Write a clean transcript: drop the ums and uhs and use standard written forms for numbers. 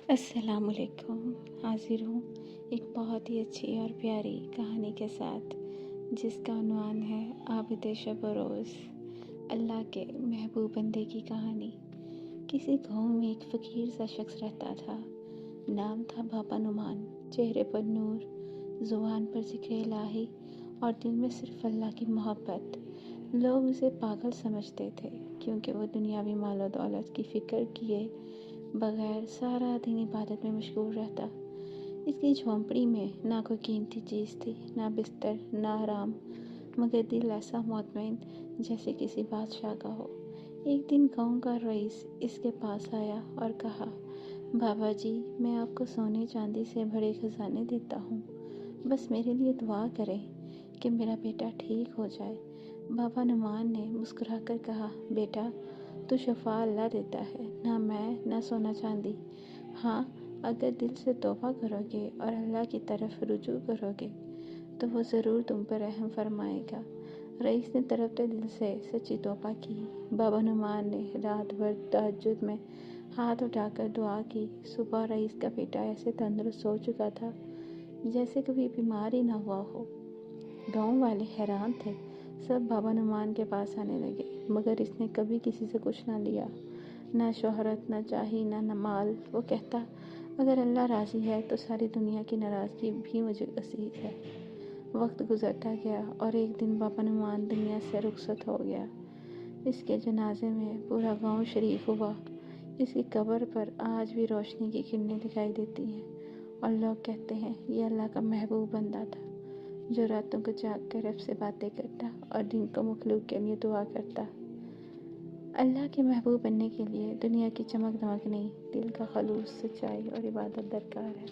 السلام علیکم۔ حاضر ہوں ایک بہت ہی اچھی اور پیاری کہانی کے ساتھ، جس کا عنوان ہے عابد شب و روز، اللہ کے محبوب بندے کی کہانی۔ کسی گاؤں میں ایک فقیر سا شخص رہتا تھا۔ نام تھا بابا نعمان۔ چہرے پر نور، زبان پر ذکر الہی اور دل میں صرف اللہ کی محبت۔ لوگ اسے پاگل سمجھتے تھے، کیونکہ وہ دنیاوی مال و دولت کی فکر کیے بغیر سارا دن عبادت میں مشغول رہتا۔ اس کی جھونپڑی میں نہ کوئی قیمتی چیز تھی، نہ بستر، نہ آرام، مگر دل ایسا مطمئن جیسے کسی بادشاہ کا ہو۔ ایک دن گاؤں کا رئیس اس کے پاس آیا اور کہا، بابا جی، میں آپ کو سونے چاندی سے بھرے خزانے دیتا ہوں، بس میرے لیے دعا کریں کہ میرا بیٹا ٹھیک ہو جائے۔ بابا نعمان نے مسکرا کر کہا، بیٹا، تو شفا اللہ دیتا ہے، نہ میں نہ سونا چاندی۔ ہاں، اگر دل سے توبہ کرو گے اور اللہ کی طرف رجوع کرو گے تو وہ ضرور تم پر رحم فرمائے گا۔ رئیس نے تڑپتے دل سے سچی توبہ کی۔ بابا نعمان نے رات بھر تہجد میں ہاتھ اٹھا کر دعا کی۔ صبح رئیس کا بیٹا ایسے تندرست ہو چکا تھا جیسے کبھی بیمار ہی نہ ہوا ہو۔ گاؤں والے حیران تھے۔ سب بابا نعمان کے پاس آنے لگے، مگر اس نے کبھی کسی سے کچھ نہ لیا، نہ شہرت، نہ چاہی، نہ مال۔ وہ کہتا، اگر اللہ راضی ہے تو ساری دنیا کی ناراضگی بھی مجھے عزیز ہے۔ وقت گزرتا گیا اور ایک دن بابا نعمان دنیا سے رخصت ہو گیا۔ اس کے جنازے میں پورا گاؤں شریک ہوا۔ اس کی قبر پر آج بھی روشنی کی کرنیں دکھائی دیتی ہیں، اور لوگ کہتے ہیں یہ اللہ کا محبوب بندہ تھا، جو راتوں کو جاگ کر رب سے باتیں کرتا اور دن کو مخلوق کے لیے دعا کرتا۔ اللہ کے محبوب بننے کے لیے دنیا کی چمک دمک نہیں، دل کا خلوص، سچائی اور عبادت درکار ہے۔